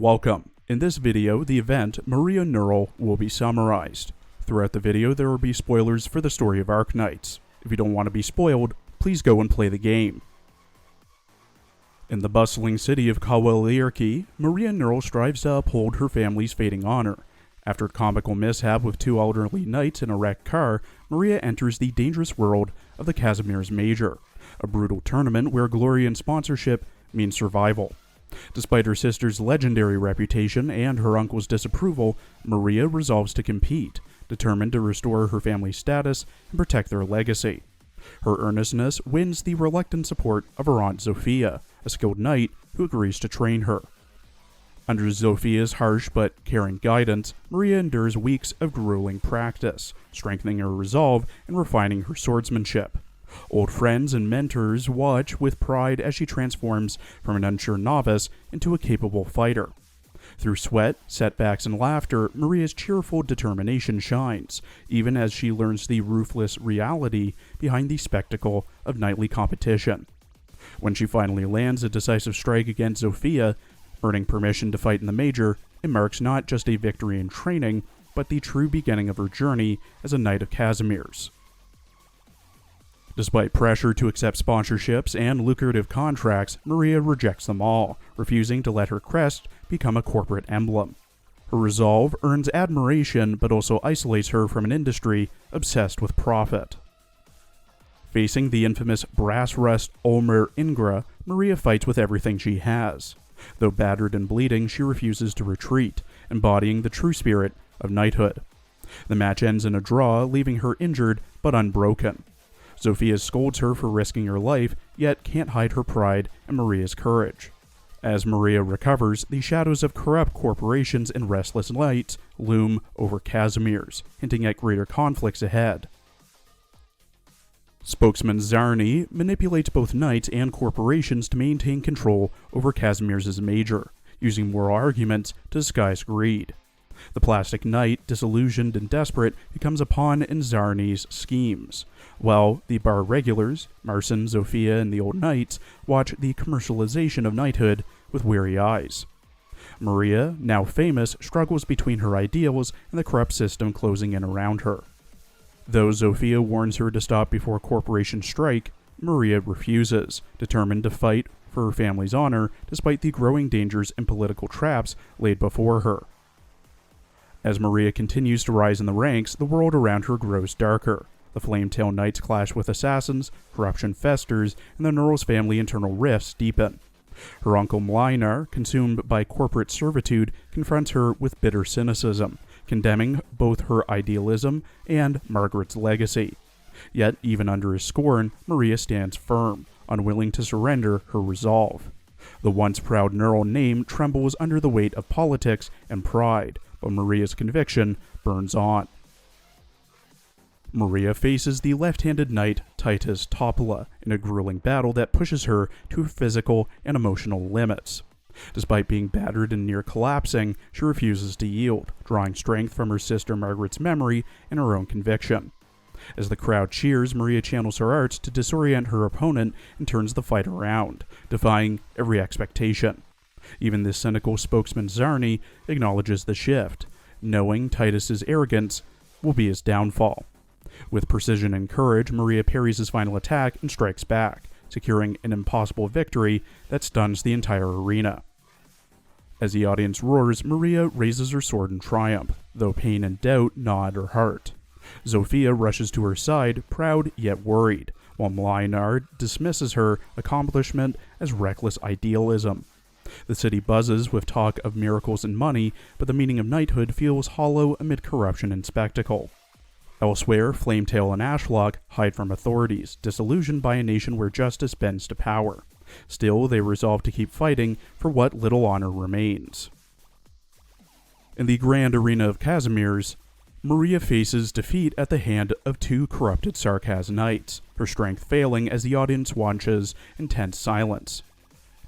Welcome. In this video, the event Maria Nearl will be summarized. Throughout the video, there will be spoilers for the story of Arknights. If you don't want to be spoiled, please go and play the game. In the bustling city of Kawalirki, Maria Nearl strives to uphold her family's fading honor. After a comical mishap with two elderly knights in a wrecked car, Maria enters the dangerous world of the Casimir's Major, a brutal tournament where glory and sponsorship mean survival. Despite her sister's legendary reputation and her uncle's disapproval, Maria resolves to compete, determined to restore her family's status and protect their legacy. Her earnestness wins the reluctant support of her aunt Zofia, a skilled knight who agrees to train her. Under Zofia's harsh but caring guidance, Maria endures weeks of grueling practice, strengthening her resolve and refining her swordsmanship. Old friends and mentors watch with pride as she transforms from an unsure novice into a capable fighter. Through sweat, setbacks, and laughter, Maria's cheerful determination shines, even as she learns the ruthless reality behind the spectacle of knightly competition. When she finally lands a decisive strike against Zofia, earning permission to fight in the Major, it marks not just a victory in training, but the true beginning of her journey as a Knight of Casimir's. Despite pressure to accept sponsorships and lucrative contracts, Maria rejects them all, refusing to let her crest become a corporate emblem. Her resolve earns admiration but also isolates her from an industry obsessed with profit. Facing the infamous brass rust Ulmer Ingra, Maria fights with everything she has. Though battered and bleeding, she refuses to retreat, embodying the true spirit of knighthood. The match ends in a draw, leaving her injured but unbroken. Zofia scolds her for risking her life, yet can't hide her pride and Maria's courage. As Maria recovers, the shadows of corrupt corporations and restless knights loom over Casimir's, hinting at greater conflicts ahead. Spokesman Zarni manipulates both knights and corporations to maintain control over Casimir's Major, using moral arguments to disguise greed. The plastic knight, disillusioned and desperate, becomes a pawn in Zarni's schemes, while the bar regulars, Marcin, Zofia, and the old knights, watch the commercialization of knighthood with weary eyes. Maria, now famous, struggles between her ideals and the corrupt system closing in around her. Though Zofia warns her to stop before corporations strike, Maria refuses, determined to fight for her family's honor despite the growing dangers and political traps laid before her. As Maria continues to rise in the ranks, the world around her grows darker. The Flametail Knights clash with assassins, corruption festers, and the Nearl's family internal rifts deepen. Her uncle Mlynar, consumed by corporate servitude, confronts her with bitter cynicism, condemning both her idealism and Margaret's legacy. Yet, even under his scorn, Maria stands firm, unwilling to surrender her resolve. The once proud Nearl name trembles under the weight of politics and pride, but Maria's conviction burns on. Maria faces the left-handed knight Titus Topola in a grueling battle that pushes her to her physical and emotional limits. Despite being battered and near collapsing, she refuses to yield, drawing strength from her sister Margaret's memory and her own conviction. As the crowd cheers, Maria channels her arts to disorient her opponent and turns the fight around, defying every expectation. Even the cynical spokesman Zarni acknowledges the shift, knowing Titus's arrogance will be his downfall. With precision and courage, Maria parries his final attack and strikes back, securing an impossible victory that stuns the entire arena. As the audience roars, Maria raises her sword in triumph, though pain and doubt gnaw at her heart. Zofia rushes to her side, proud yet worried, while Mlynar dismisses her accomplishment as reckless idealism. The city buzzes with talk of miracles and money, but the meaning of knighthood feels hollow amid corruption and spectacle. Elsewhere, Flametail and Ashlock hide from authorities, disillusioned by a nation where justice bends to power. Still, they resolve to keep fighting for what little honor remains. In the grand arena of Casimir's, Maria faces defeat at the hand of two corrupted Sarkaz knights, her strength failing as the audience watches in tense silence.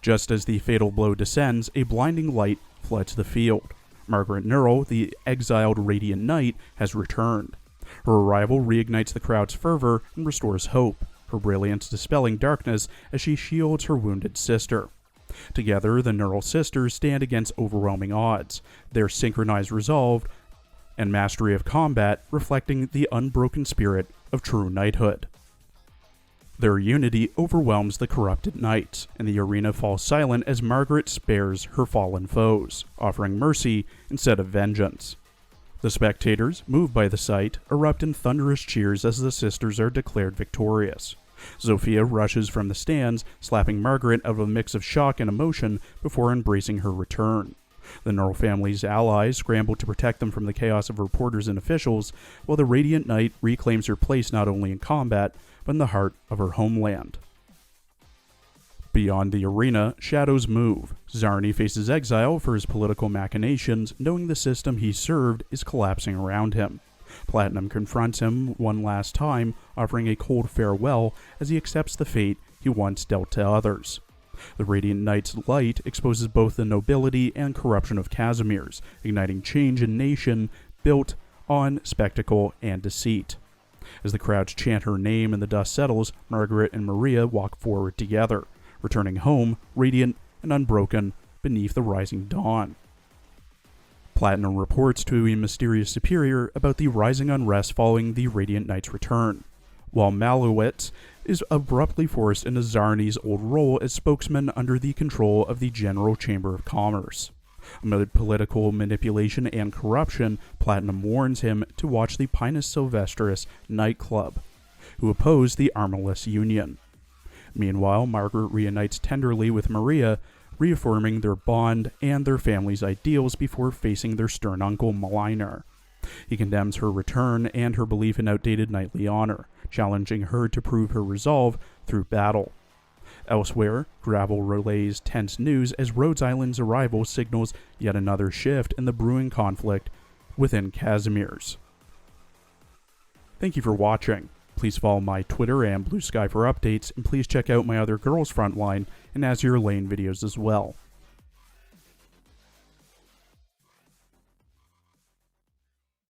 Just as the fatal blow descends, a blinding light floods the field. Margaret Nearl, the exiled Radiant Knight, has returned. Her arrival reignites the crowd's fervor and restores hope, her brilliance dispelling darkness as she shields her wounded sister. Together, the Nearl sisters stand against overwhelming odds, their synchronized resolve and mastery of combat reflecting the unbroken spirit of true knighthood. Their unity overwhelms the corrupted knights, and the arena falls silent as Margaret spares her fallen foes, offering mercy instead of vengeance. The spectators, moved by the sight, erupt in thunderous cheers as the sisters are declared victorious. Zofia rushes from the stands, slapping Margaret out of a mix of shock and emotion before embracing her return. The Nearl family's allies scramble to protect them from the chaos of reporters and officials, while the Radiant Knight reclaims her place not only in combat, but in the heart of her homeland. Beyond the arena, shadows move. Czarny faces exile for his political machinations, knowing the system he served is collapsing around him. Platinum confronts him one last time, offering a cold farewell as he accepts the fate he once dealt to others. The Radiant Knight's light exposes both the nobility and corruption of Casimir's, igniting change in nation built on spectacle and deceit. As the crowds chant her name and the dust settles, Margaret and Maria walk forward together, returning home, radiant and unbroken, beneath the rising dawn. Platinum reports to a mysterious superior about the rising unrest following the Radiant Knight's return, while Malowitz is abruptly forced into Czarny's old role as spokesman under the control of the General Chamber of Commerce. Amid political manipulation and corruption, Platinum warns him to watch the Pinus Sylvestris nightclub, who oppose the Armless Union. Meanwhile, Margaret reunites tenderly with Maria, reaffirming their bond and their family's ideals before facing their stern uncle Malignar. He condemns her return and her belief in outdated knightly honor, challenging her to prove her resolve through battle. Elsewhere, Gravel relays tense news as Rhodes Island's arrival signals yet another shift in the brewing conflict within Casimir's. Thank you for watching. Please follow my Twitter and Blue Sky for updates, and please check out my other Girls Frontline and Azure Lane videos as well.